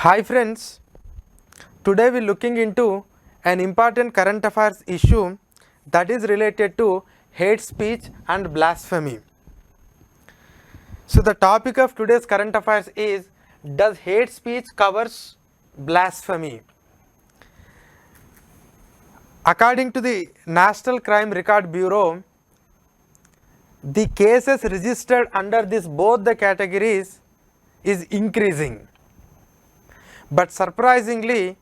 Hi friends, today we are looking into an important current affairs issue that is related to hate speech and blasphemy. So the topic of today's current affairs is, does hate speech covers blasphemy? According to the National Crime Record Bureau, the cases registered under both the categories is increasing. But surprisingly,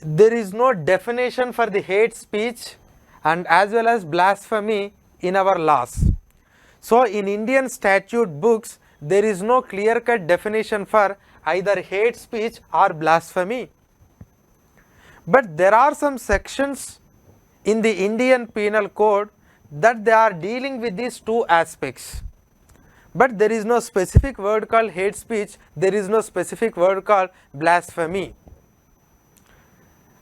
there is no definition for the hate speech and as well as blasphemy in our laws. So in Indian statute books, there is no clear-cut definition for either hate speech or blasphemy. But there are some sections in the Indian Penal Code that they are dealing with these two aspects. But there is no specific word called hate speech, there is no specific word called blasphemy.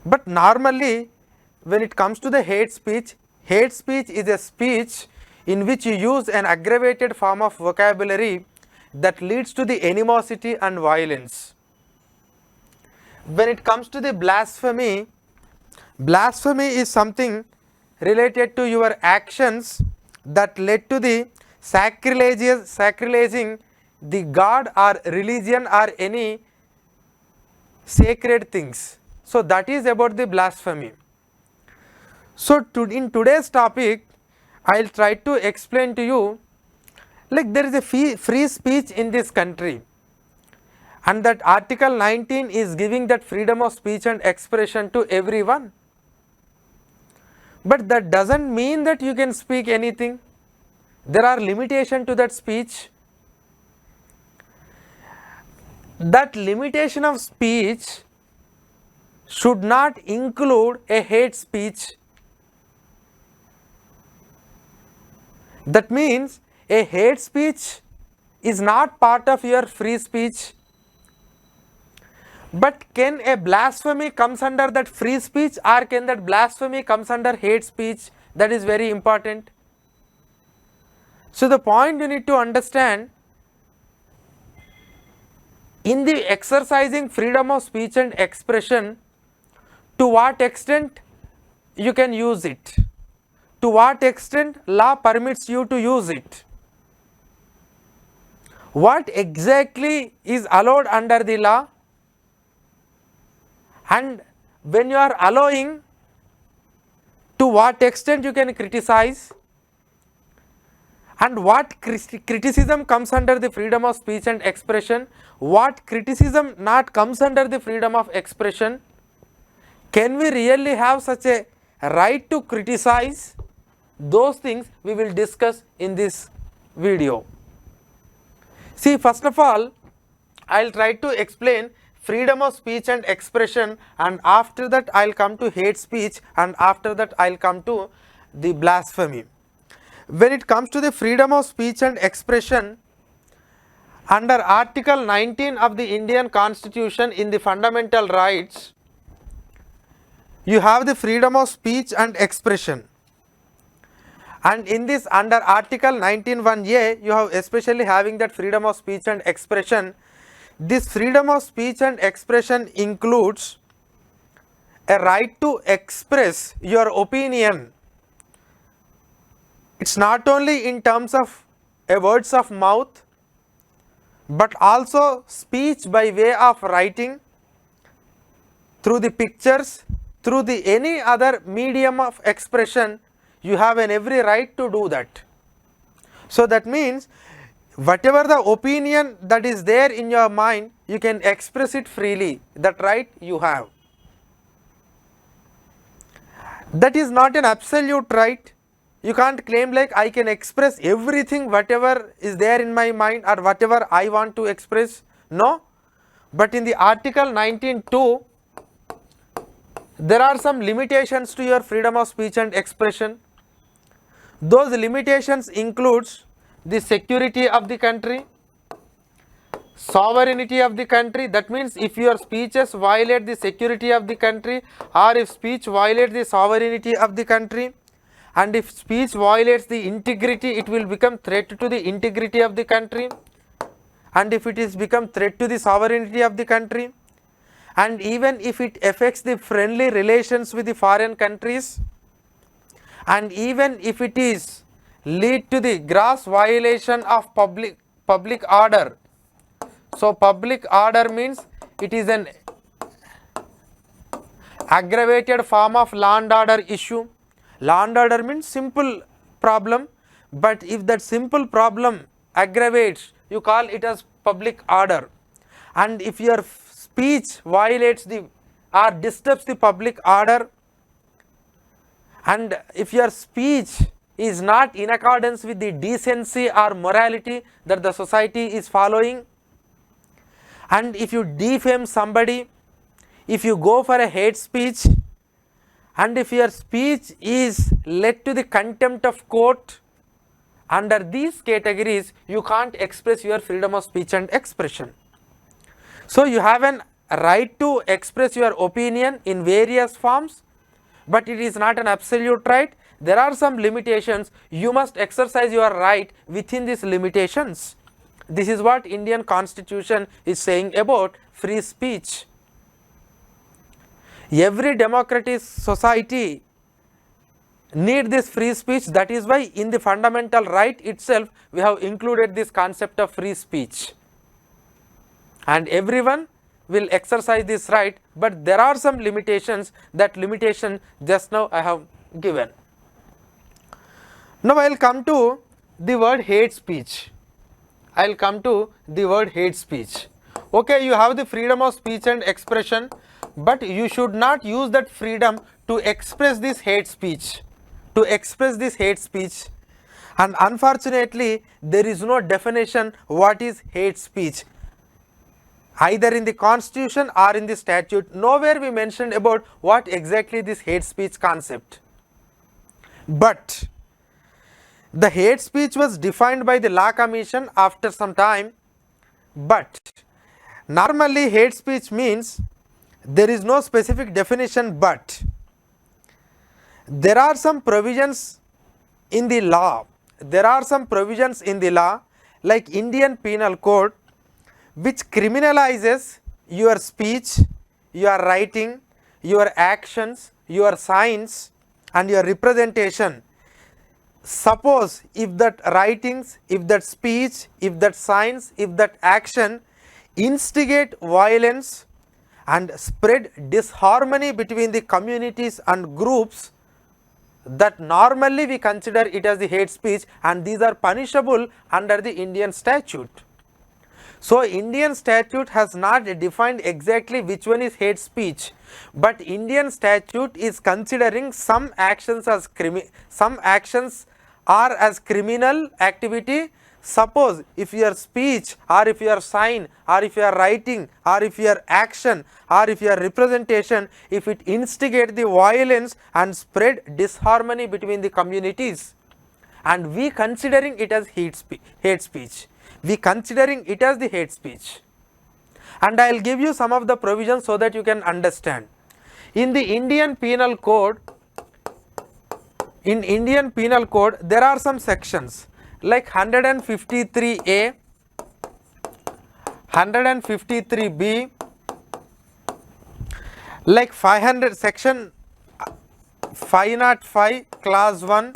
But normally, when it comes to the hate speech is a speech in which you use an aggravated form of vocabulary that leads to the animosity and violence. When it comes to the blasphemy is something related to your actions that led to the sacrileging the God or religion or any sacred things. So that is about the blasphemy. So in today's topic, I will try to explain to you, like there is a free speech in this country, and that Article 19 is giving that freedom of speech and expression to everyone. But that doesn't mean that you can speak anything. There are limitations to that speech. That limitation of speech should not include a hate speech. That means a hate speech is not part of your free speech. But can a blasphemy comes under that free speech, or can that blasphemy comes under hate speech? That is very important. So the point you need to understand, in the exercising freedom of speech and expression, to what extent you can use it, to what extent law permits you to use it, what exactly is allowed under the law, and when you are allowing, to what extent you can criticize, and what criticism comes under the freedom of speech and expression, what criticism not comes under the freedom of expression. Can we really have such a right to criticize? Those things we will discuss in this video. See, first of all, I will try to explain freedom of speech and expression, and after that I will come to hate speech, and after that I will come to the blasphemy. When it comes to the freedom of speech and expression, under Article 19 of the Indian Constitution in the fundamental rights, you have the freedom of speech and expression. And in this, under Article 19(1)(a), you have especially having that freedom of speech and expression. This freedom of speech and expression includes a right to express your opinion. It's not only in terms of a words of mouth, but also speech by way of writing, through the pictures, through the any other medium of expression. You have an every right to do that. So that means whatever the opinion that is there in your mind, you can express it freely. That right you have. That is not an absolute right. You can't claim like I can express everything whatever is there in my mind or whatever I want to express. No. But in the Article 19(2), there are some limitations to your freedom of speech and expression. Those limitations includes the security of the country, sovereignty of the country. That means if your speeches violate the security of the country, or if speech violates the sovereignty of the country, and if speech violates the integrity, it will become threat to the integrity of the country. and if it is become threat to the sovereignty of the country, and even if it affects the friendly relations with the foreign countries, and even if it is lead to the gross violation of public order. So public order means it is an aggravated form of law and order issue. Law and order means simple problem, but if that simple problem aggravates, you call it as public order. And if your speech violates the or disturbs the public order, and if your speech is not in accordance with the decency or morality that the society is following, and if you defame somebody, if you go for a hate speech, and if your speech is led to the contempt of court, under these categories you can't express your freedom of speech and expression. So you have an right to express your opinion in various forms, but it is not an absolute right. There are some limitations. You must exercise your right within these limitations. This is what Indian Constitution is saying about free speech. Every democratic society need this free speech. That is why in the fundamental right itself we have included this concept of free speech, and everyone will exercise this right, but there are some limitations. That limitation just now I have given. Now I will come to the word hate speech. I will come to the word hate speech. Okay, you have the freedom of speech and expression, but you should not use that freedom to express this hate speech. To express this hate speech, and unfortunately there is no definition what is hate speech, either in the constitution or in the statute. Nowhere we mentioned about what exactly this hate speech concept. But the hate speech was defined by the law commission after some time, but normally hate speech means there is no specific definition, but there are some provisions in the law. There are some provisions in the law like Indian Penal Code, which criminalizes your speech, your writing, your actions, your signs and your representation. Suppose if that writings, if that speech, if that signs, if that action instigate violence and spread disharmony between the communities and groups, that normally we consider it as the hate speech, and these are punishable under the Indian statute. So Indian statute has not defined exactly which one is hate speech, but Indian statute is considering some actions as criminal activity. Suppose if your speech or if your sign or if your writing or if your action or if your representation, if it instigate the violence and spread disharmony between the communities, and we considering it as hate speech, we considering it as the hate speech. And I will give you some of the provisions so that you can understand. In the Indian Penal Code, there are some sections like 153A, 153B, like 500 section 505 class 1,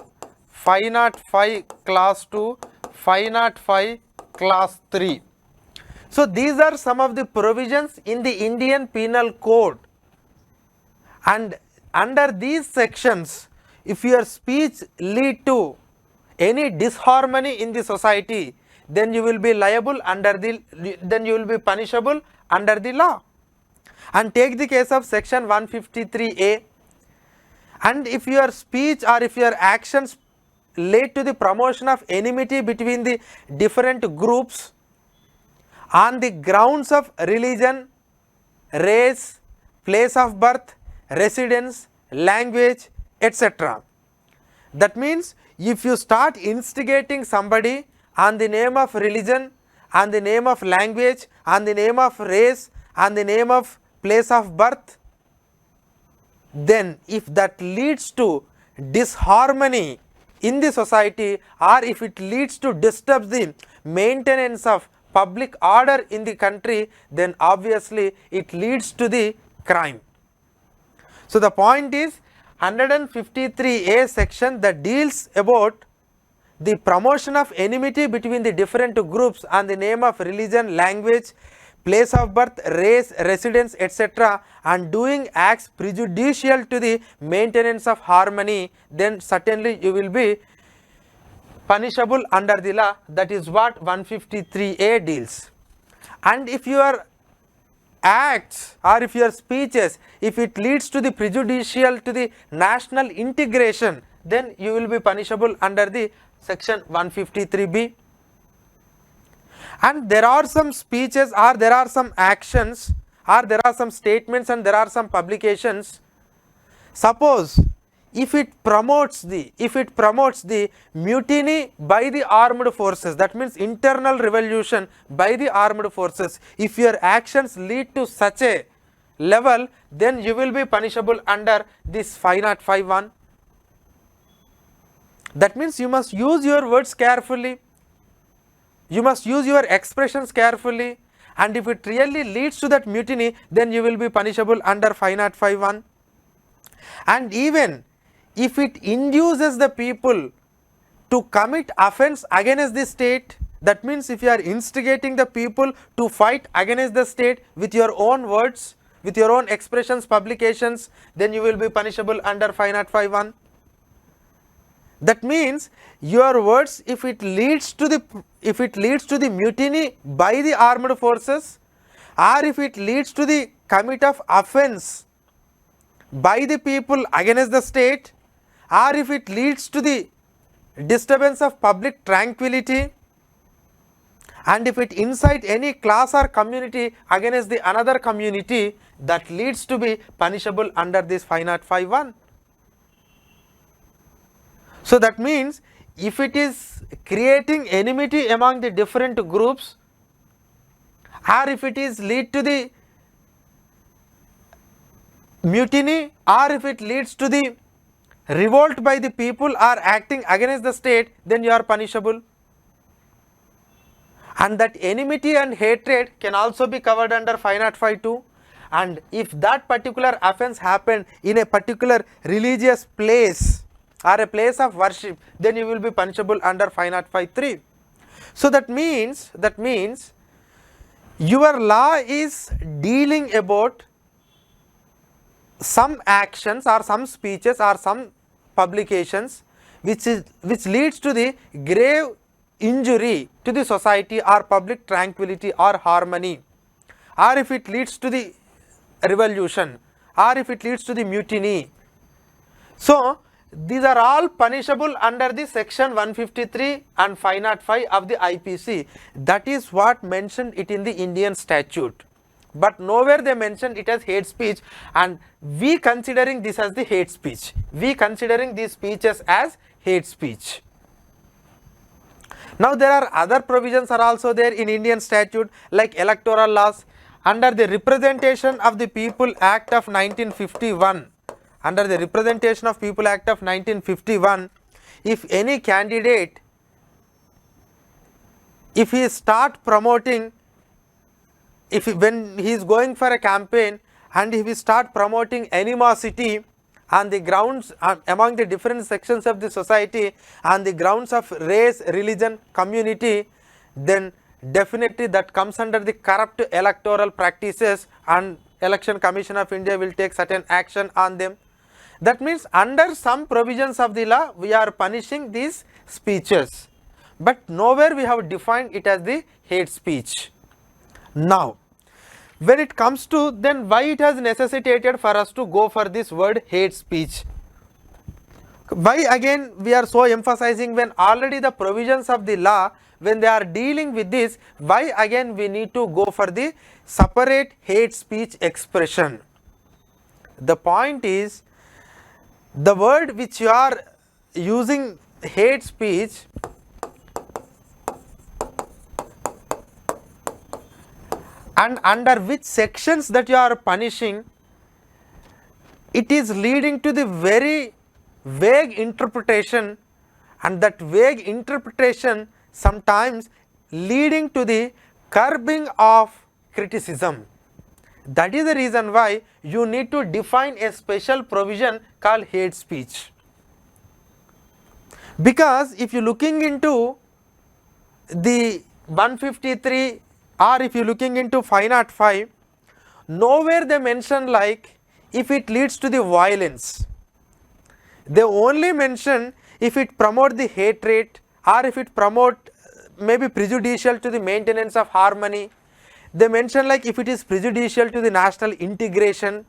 505 class 2, 505 class 3. So these are some of the provisions in the Indian Penal Code, and under these sections, if your speech lead to any disharmony in the society, then you will be liable then you will be punishable under the law. And take the case of section 153A, and if your speech or if your actions lead to the promotion of enmity between the different groups on the grounds of religion, race, place of birth, residence, language, etc. That means if you start instigating somebody on the name of religion, on the name of language, on the name of race, on the name of place of birth, then if that leads to disharmony in the society, or if it leads to disturb the maintenance of public order in the country, then obviously it leads to the crime. So the point is 153A section that deals about the promotion of enmity between the different groups on the name of religion, language, place of birth, race, residence, etc., and doing acts prejudicial to the maintenance of harmony, then certainly you will be punishable under the law. That is what 153A deals. And if your acts or if your speeches, if it leads to the prejudicial to the national integration, then you will be punishable under the section 153B. And there are some speeches or there are some actions or there are some statements and there are some publications. Suppose if it promotes the mutiny by the armed forces, that means internal revolution by the armed forces, if your actions lead to such a level, then you will be punishable under this 505(1). That means you must use your words carefully, you must use your expressions carefully, and if it really leads to that mutiny, then you will be punishable under 505(1). And even if it induces the people to commit offense against the state, that means if you are instigating the people to fight against the state with your own words, with your own expressions, publications, then you will be punishable under 505(1). That means your words, if it leads to the mutiny by the armed forces, or if it leads to the commit of offense by the people against the state, or if it leads to the disturbance of public tranquility, and if it incite any class or community against the another community, that leads to be punishable under this 505(1). So that means if it is creating enmity among the different groups, or if it is lead to the mutiny, or if it leads to the revolt by the people or acting against the state, then you are punishable. And that enmity and hatred can also be covered under 505(2). And if that particular offense happened in a particular religious place or a place of worship, then you will be punishable under 505(3). So that means your law is dealing about some actions or some speeches or some publications which leads to the grave injury to the society or public tranquility or harmony, or if it leads to the revolution, or if it leads to the mutiny. So these are all punishable under the section 153 and 505 of the IPC. That is what mentioned it in the Indian statute, but nowhere they mentioned it as hate speech, and we considering this as the hate speech. We considering these speeches as hate speech. Now there are other provisions are also there in Indian statute, like electoral laws. Under the Representation of the People Act of 1951, under the Representation of People Act of 1951, if any candidate, if he start promoting, when he is going for a campaign and if he start promoting animosity on the grounds among the different sections of the society on the grounds of race, religion, community, then definitely that comes under the corrupt electoral practices, and Election Commission of India will take certain action on them. That means under some provisions of the law we are punishing these speeches, but nowhere we have defined it as the hate speech. Now when it comes to then why it has necessitated for us to go for this word hate speech, why again we are so emphasizing when already the provisions of the law, when they are dealing with this, why again we need to go for the separate hate speech expression? The point is, the word which you are using, hate speech, and under which sections that you are punishing, it is leading to the very vague interpretation, and that vague interpretation sometimes leading to the curbing of criticism. That is the reason why you need to define a special provision called hate speech. Because if you looking into the 153 or if you looking into 505, nowhere they mention like if it leads to the violence. They only mention if it promote the hatred or if it promote maybe prejudicial to the maintenance of harmony. They mention like if it is prejudicial to the national integration,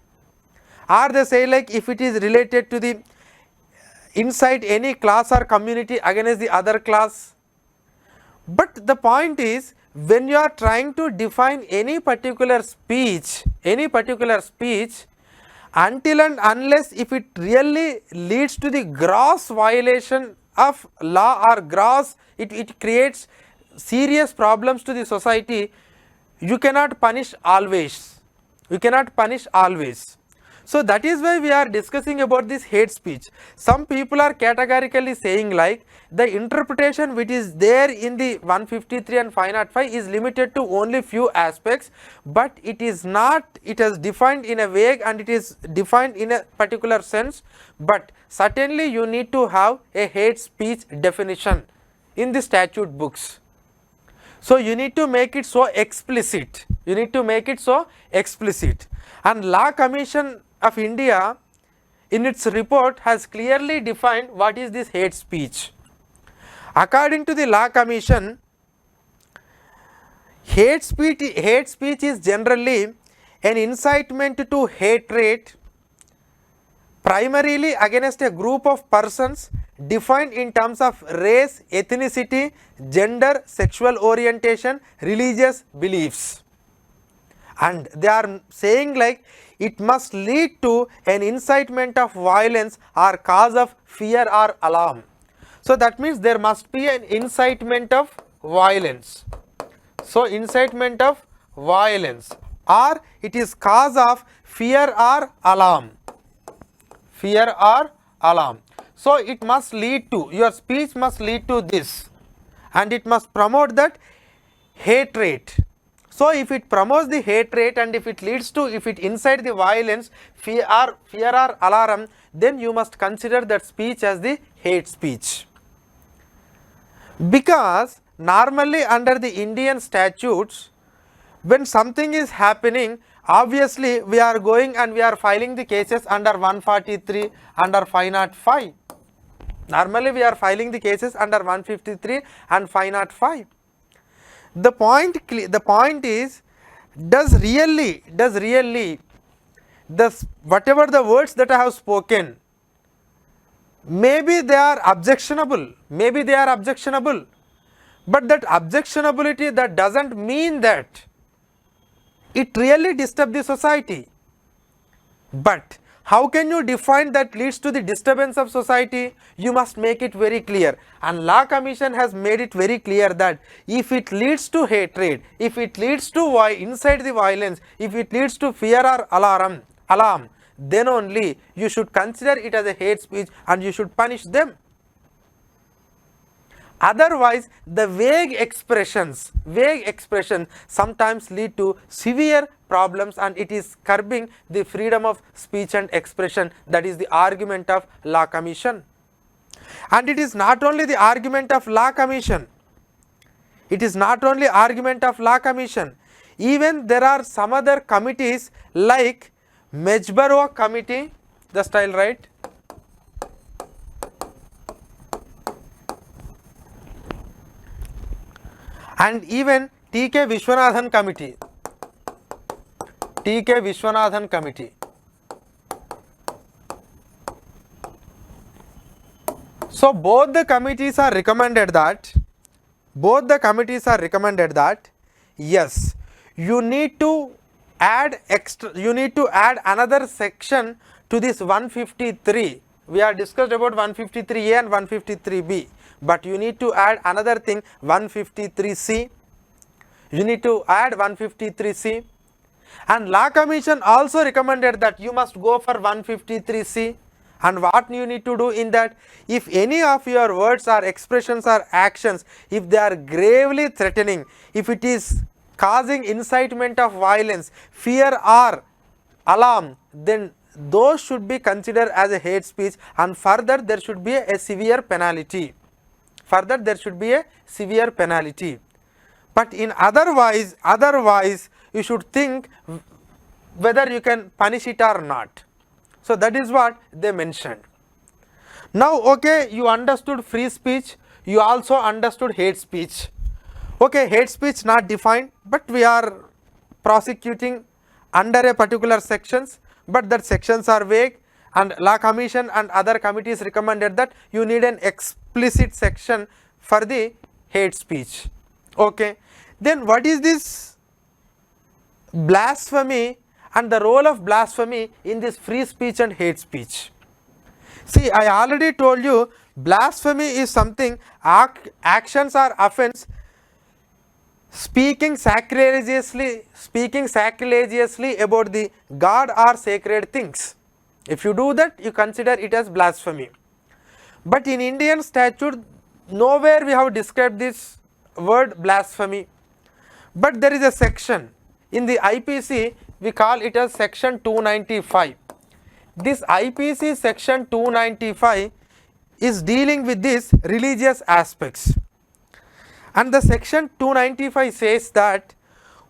or they say like if it is related to the incite any class or community against the other class. But the point is, when you are trying to define any particular speech, until and unless if it really leads to the gross violation of law or gross, it creates serious problems to the society, you cannot punish always. So that is why we are discussing about this hate speech. Some people are categorically saying like the interpretation which is there in the 153 and 505 is limited to only few aspects, but it is not, it is defined in a vague and it is defined in a particular sense, but certainly you need to have a hate speech definition in the statute books. So you need to make it so explicit, and Law Commission of India in its report has clearly defined what is this hate speech. According to the Law Commission, hate speech is generally an incitement to hatred primarily against a group of persons defined in terms of race, ethnicity, gender, sexual orientation, religious beliefs. And they are saying like it must lead to an incitement of violence or cause of fear or alarm. So that means there must be an incitement of violence. So incitement of violence, or it is cause of fear or alarm. So it must lead to, your speech must lead to this, and it must promote that hatred. So if it promotes the hatred and if it leads to, if it incites the violence, fear or alarm, then you must consider that speech as the hate speech. Because normally under the Indian statutes, when something is happening, obviously we are going and we are filing the cases under 143, under 505. Normally we are filing the cases under 153 and 505. The point is, does really whatever the words that I have spoken, maybe they are objectionable, but that objectionability, that doesn't mean that it really disturbs the society. But how can you define that leads to the disturbance of society? You must make it very clear, and Law Commission has made it very clear that if it leads to hatred, if it leads to inside the violence, if it leads to fear or alarm, then only you should consider it as a hate speech and you should punish them. Otherwise, the vague expressions sometimes lead to severe problems, and it is curbing the freedom of speech and expression. That is the argument of Law Commission. And it is not only the argument of Law Commission. Even there are some other committees like Mejbaro Committee, just I'll write. And even T.K. Vishwanathan Committee. So both the committees are recommended that, yes, you need to add another section to this 153. We are discussed about 153A and 153B. But you need to add another thing, 153C. And Law Commission also recommended that you must go for 153C. And what you need to do in that, if any of your words or expressions or actions, if they are gravely threatening, if it is causing incitement of violence, fear or alarm, then those should be considered as a hate speech, and further there should be a severe penalty. Further there should be a severe penalty. But in otherwise you should think whether you can punish it or not. So that is what they mentioned. Now okay, you understood free speech, you also understood hate speech. Okay, hate speech not defined, but we are prosecuting under a particular sections, but that sections are vague, and law commission and other committees recommended that you need an explicit section for the hate speech. Okay, then what is this blasphemy and the role of blasphemy in this free speech and hate speech? See, I already told you blasphemy is something, actions or offense speaking sacrilegiously about the God or sacred things. If you do that, you consider it as blasphemy. But in Indian statute, nowhere we have described this word blasphemy. But there is a section in the IPC, we call it as section 295. This IPC section 295 is dealing with these religious aspects. And the section 295 says that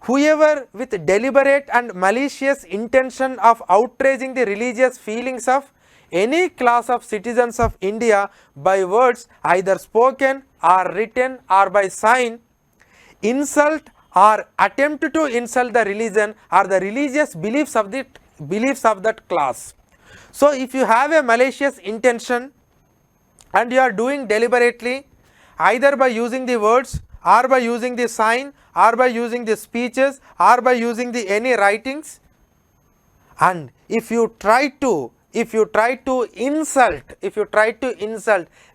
whoever with deliberate and malicious intention of outraging the religious feelings of any class of citizens of India by words either spoken or written or by sign, insult or attempt to insult the religion or the religious beliefs of that class. So if you have a malicious intention and you are doing deliberately, either by using the words or by using the sign or by using the speeches or by using the any writings, and if you try to insult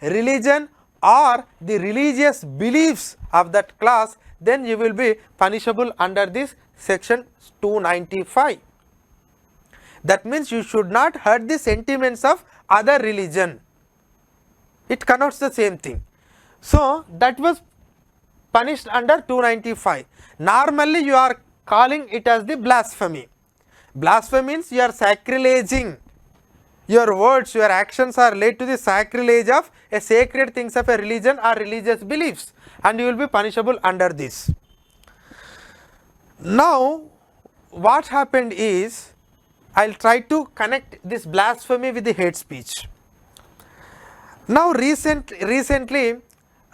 religion or the religious beliefs of that class, then you will be punishable under this section 295. That means you should not hurt the sentiments of other religion. It connotes the same thing. So that was punished under 295. Normally you are calling it as the blasphemy. Blasphemy means you are sacriléging. Your words, your actions are led to the sacrilege of a sacred things of a religion or religious beliefs, and you will be punishable under this. Now what happened is, I will try to connect this blasphemy with the hate speech. Now recently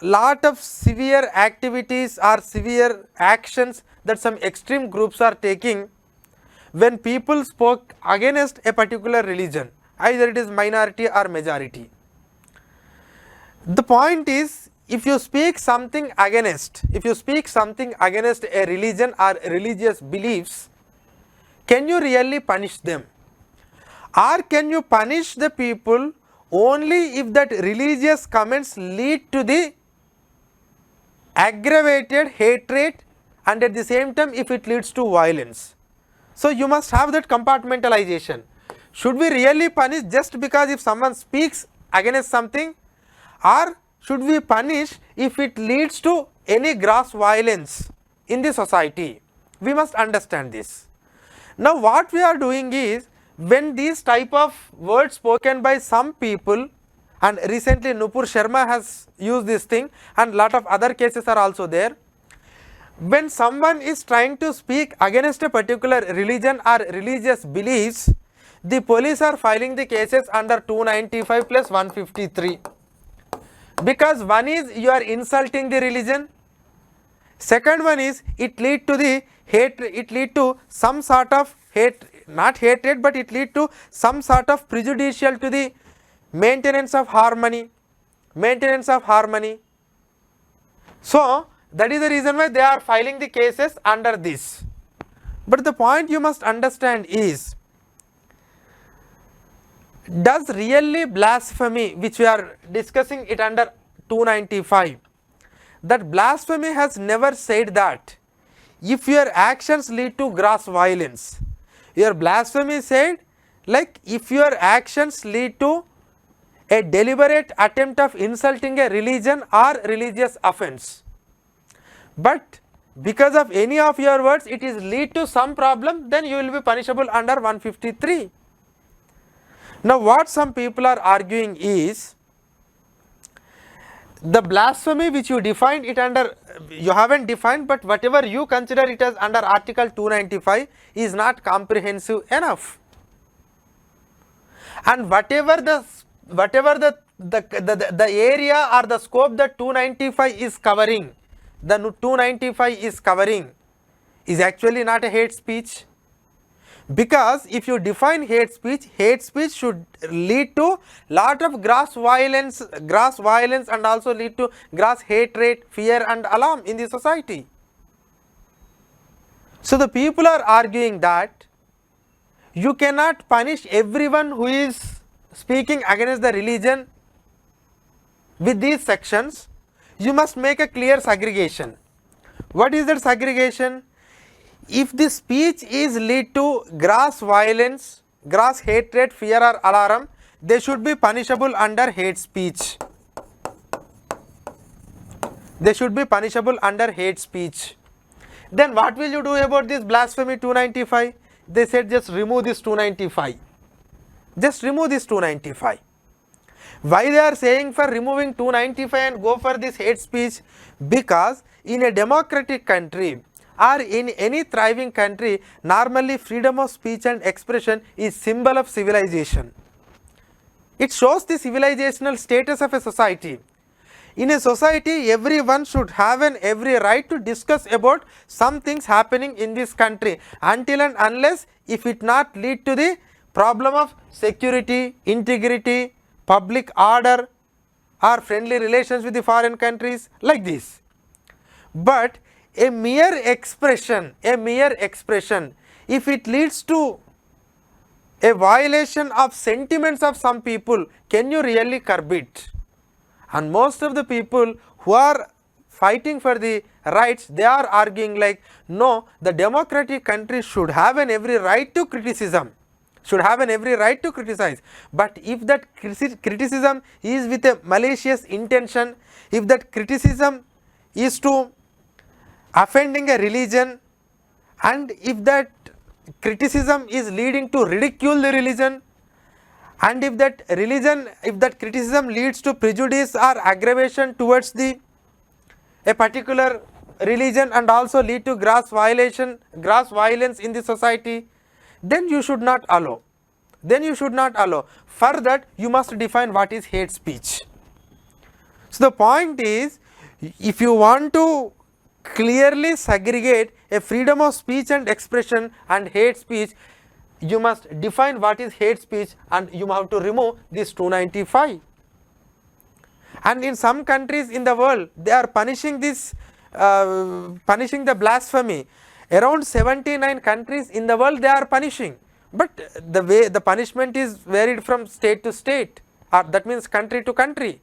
lot of severe activities or severe actions that some extreme groups are taking when people spoke against a particular religion, either it is minority or majority. The point is, if you speak something against a religion or religious beliefs, can you really punish them? Or can you punish the people only if that religious comments lead to the aggravated hatred and at the same time if it leads to violence? So you must have that compartmentalization. Should we really punish just because if someone speaks against something, or should we punish if it leads to any gross violence in the society? We must understand this. Now what we are doing is, when these type of words spoken by some people, and recently Nupur Sharma has used this thing and lot of other cases are also there, when someone is trying to speak against a particular religion or religious beliefs, the police are filing the cases under 295 plus 153, because one is you are insulting the religion, second one is it lead to the hatred, it lead to some sort of not hatred, but it lead to some sort of prejudicial to the maintenance of harmony. So that is the reason why they are filing the cases under this. But the point you must understand is, does really blasphemy, which we are discussing it under 295, that blasphemy has never said that if your actions lead to gross violence. Your blasphemy said like if your actions lead to a deliberate attempt of insulting a religion or religious offense. But because of any of your words it is lead to some problem, then you will be punishable under 153. Now what some people are arguing is, the blasphemy which you defined it under, you haven't defined, but whatever you consider it as under article 295 is not comprehensive enough, and whatever the area or the scope that 295 is covering, the 295 is covering is actually not a hate speech. Because if you define hate speech should lead to lot of gross violence and also lead to gross hatred, fear and alarm in the society. So the people are arguing that you cannot punish everyone who is speaking against the religion with these sections. You must make a clear segregation. What is that segregation? If the speech is lead to gross violence, gross hatred, fear or alarm, they should be punishable under hate speech. They should be punishable under hate speech. Then what will you do about this blasphemy 295? They said just remove this 295. Just remove this 295. Why they are saying for removing 295 and go for this hate speech? Because in a democratic country or in any thriving country, normally freedom of speech and expression is symbol of civilization. It shows the civilizational status of a society. In a society, everyone should have every right to discuss about some things happening in this country, until and unless if it not lead to the problem of security, integrity, public order or friendly relations with the foreign countries, like this. But a mere expression, if it leads to a violation of sentiments of some people, can you really curb it? And most of the people who are fighting for the rights, they are arguing like, no, the democratic country should have every right to criticism, should have every right to criticize. But if that criticism is with a malicious intention, if that criticism is to offending a religion, and if that criticism is leading to ridicule the religion, and if that criticism leads to prejudice or aggravation towards a particular religion and also lead to gross violence in the society, then you should not allow. For that, you must define what is hate speech. So the point is, if you want to clearly segregate a freedom of speech and expression and hate speech, you must define what is hate speech and you have to remove this 295. And in some countries in the world, they are punishing this, punishing the blasphemy. Around 79 countries in the world they are punishing, but the way the punishment is varied from state to state, or that means country to country.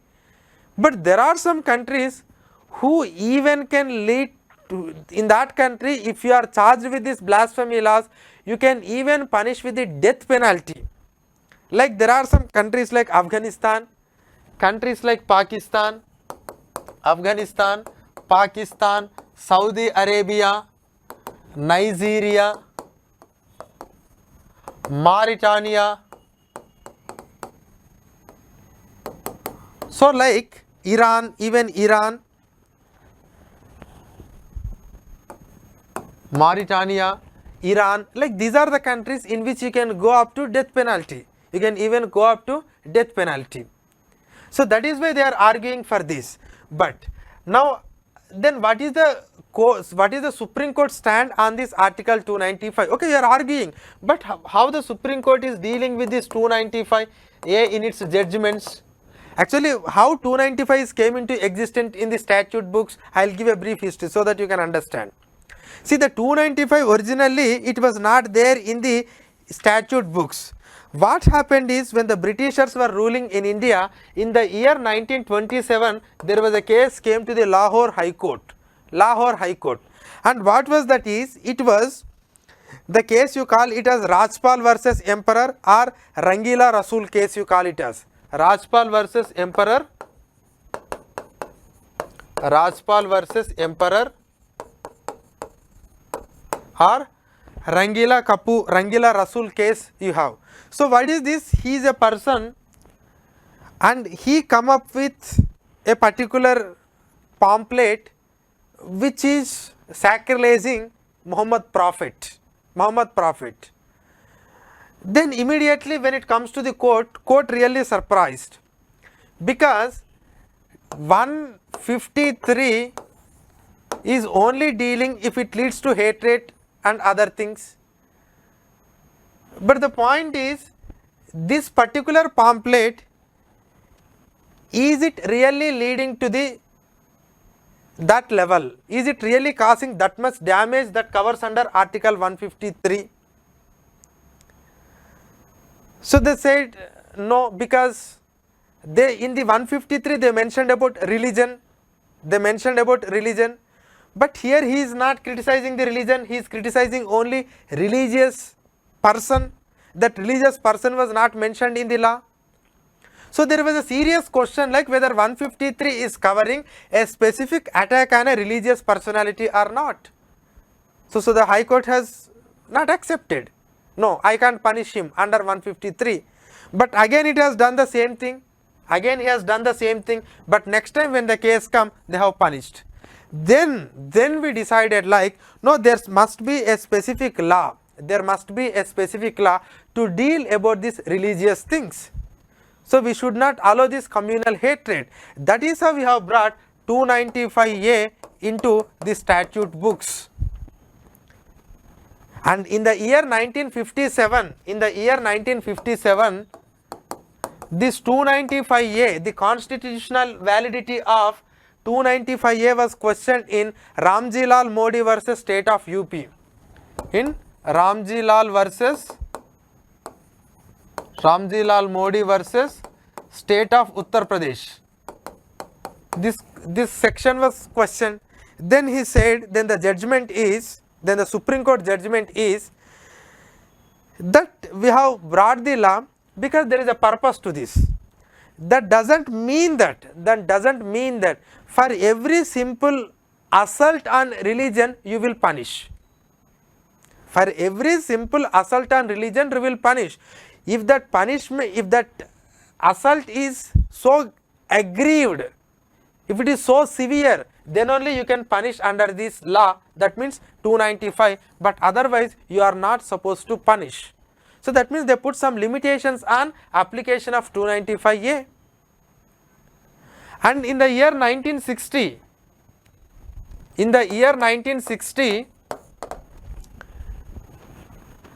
But there are some countries who even can lead to, in that country, if you are charged with this blasphemy laws, you can even punish with the death penalty. Like there are some countries like Afghanistan, countries like Pakistan, Saudi Arabia, Nigeria, Mauritania. So like Iran, Mauritania, Iran, like these are the countries in which you can go up to death penalty. You can even go up to death penalty. So that is why they are arguing for this. But now, then what is the Supreme Court stand on this Article 295? Okay, you are arguing, but how the Supreme Court is dealing with this 295A in its judgments? Actually, how 295 came into existence in the statute books, I will give a brief history so that you can understand. See, the 295 originally it was not there in the statute books. What happened is, when the Britishers were ruling in India in the year 1927, there was a case came to the Lahore High Court. And what was that is, it was the case you call it as Rajpal versus Emperor, or Rangila Rasool case you call it as. Rajpal versus Emperor or Rangila Rasul case you have. So what is this? He is a person and he come up with a particular pamphlet which is sacrileging Muhammad Prophet. Then immediately when it comes to the court really surprised, because 153 is only dealing if it leads to hatred and other things. But the point is, this particular pamphlet, is it really leading to that level? Is it really causing that much damage that covers under Article 153? So they said no, because they in the 153 they mentioned about religion, but here he is not criticizing the religion, he is criticizing only religious person. That religious person was not mentioned in the law. So there was a serious question like whether 153 is covering a specific attack on a religious personality or not. So the High Court has not accepted. No, I can't punish him under 153. But again it has done the same thing. But next time when the case come, they have punished. Then we decided like, no, there must be a specific law. To deal about these religious things. So we should not allow this communal hatred. That is how we have brought 295A into the statute books. And in the year 1957, this 295A, the constitutional validity of 295A was questioned in Ramji Lal Modi versus State of UP. In Ramji Lal Modi versus State of Uttar Pradesh. This section was questioned. Then he said, then the Supreme Court judgment is that we have brought the law because there is a purpose to this. That doesn't mean that for every simple assault on religion you will punish. If that punishment, if that assault is so aggrieved, if it is so severe, then only you can punish under this law, that means 295, but otherwise you are not supposed to punish. So that means they put some limitations on application of 295A. And in the year 1960,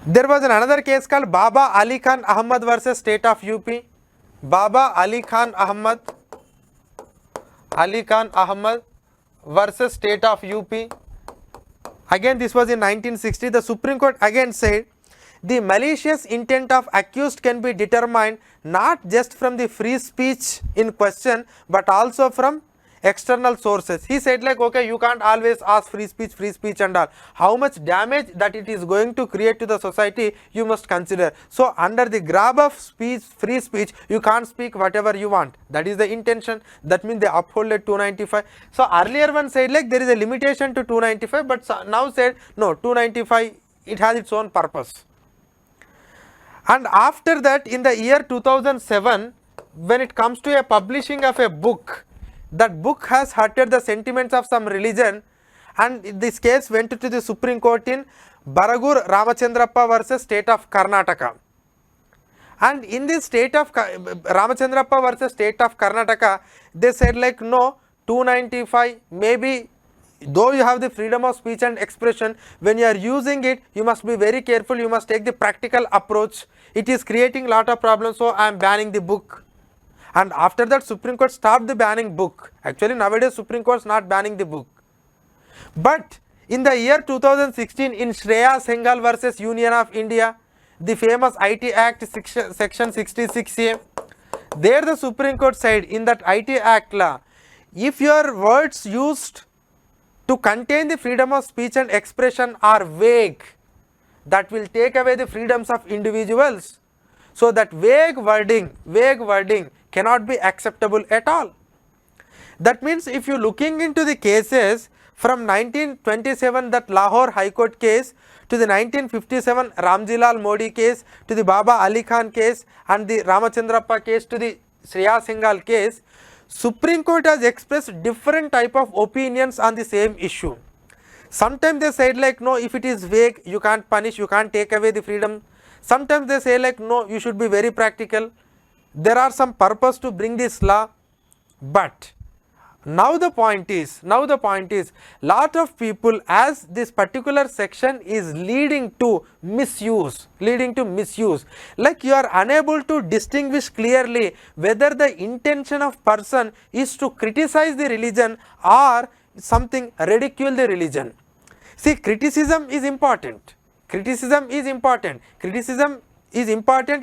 there was another case called Baba Ali Khan Ahmad versus State of UP. Baba Ali Khan Ahmad versus State of UP. Again this was in 1960. The Supreme Court again said the malicious intent of accused can be determined not just from the free speech in question but also from external sources. He said like, okay, you can't always ask free speech and all. How much damage that it is going to create to the society you must consider. So under the grab of free speech, you can't speak whatever you want. That is the intention. That means they uphold at 295. So earlier one said like there is a limitation to 295, but now said no, 295 it has its own purpose. And after that, in the year 2007, when it comes to a publishing of a book, that book has hurted the sentiments of some religion, and this case went to the Supreme Court in Baragur Ramachandrappa versus State of Karnataka. And in this state of Ramachandrappa versus State of Karnataka, they said like no, 295 maybe, though you have the freedom of speech and expression, when you are using it, you must be very careful, you must take the practical approach. It is creating lot of problems, so I am banning the book. And after that, Supreme Court stopped the banning book. Actually, nowadays Supreme Court is not banning the book. But in the year 2016, in Shreya Sengal versus Union of India, the famous IT Act section 66A, there the Supreme Court said in that IT Act law, if your words used to contain the freedom of speech and expression are vague, that will take away the freedoms of individuals. So that vague wording cannot be acceptable at all. That means if you looking into the cases from 1927 that Lahore High Court case to the 1957 Ramjilal Modi case to the Baba Ali Khan case and the Ramachandrappa case to the Shreya Singhal case, Supreme Court has expressed different type of opinions on the same issue. Sometimes they said like, no, if it is vague, you can't punish, you can't take away the freedom. Sometimes they say like, no, you should be very practical. There are some purpose to bring this law, but now the point is, lot of people, as this particular section is leading to misuse, like you are unable to distinguish clearly whether the intention of person is to criticize the religion or something ridicule the religion. See, criticism is important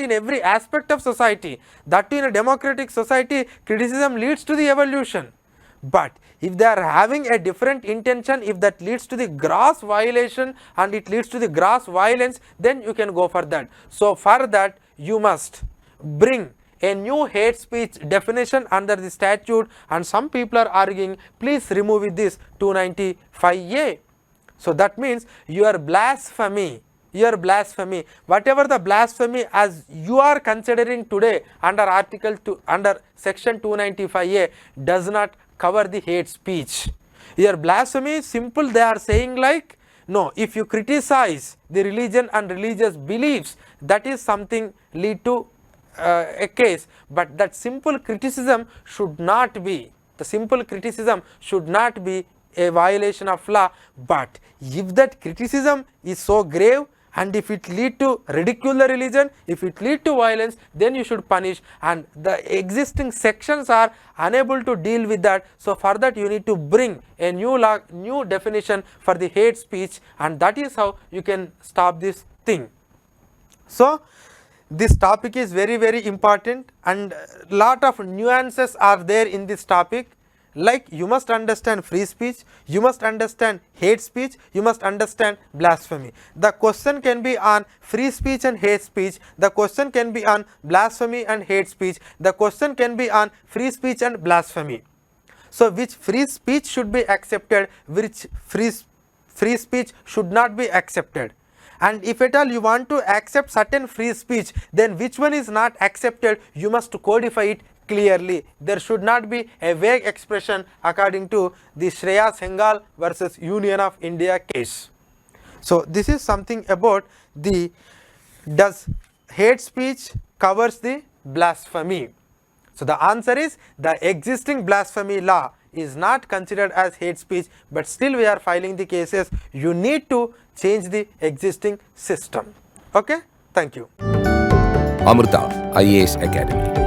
in every aspect of society. That too in a democratic society, criticism leads to the evolution. But if they are having a different intention, if that leads to the gross violation and it leads to the gross violence, then you can go for that. So for that you must bring a new hate speech definition under the statute, and some people are arguing, please remove this 295A. So that means your blasphemy, whatever the blasphemy as you are considering today under section 295A does not cover the hate speech. Your blasphemy is simple. They are saying like, no, if you criticize the religion and religious beliefs, that is something lead to a case, but that simple criticism should not be, a violation of law. But if that criticism is so grave and if it lead to ridicule the religion, if it lead to violence, then you should punish, and the existing sections are unable to deal with that. So for that you need to bring a new law, new definition for the hate speech, and that is how you can stop this thing. So this topic is very, very important, and lot of nuances are there in this topic. Like you must understand free speech, you must understand hate speech, you must understand blasphemy. The question can be on free speech and hate speech, the question can be on blasphemy and hate speech, the question can be on free speech and blasphemy. So which free speech should be accepted, which free speech should not be accepted. And if at all you want to accept certain free speech, then which one is not accepted, you must codify it clearly. There should not be a vague expression according to the Shreya Singhal versus Union of India case. So this is something about the, does hate speech covers the blasphemy? So the answer is, the existing blasphemy law is not considered as hate speech, but still we are filing the cases. You need to change the existing system. Okay, thank you. Amrita IAS Academy.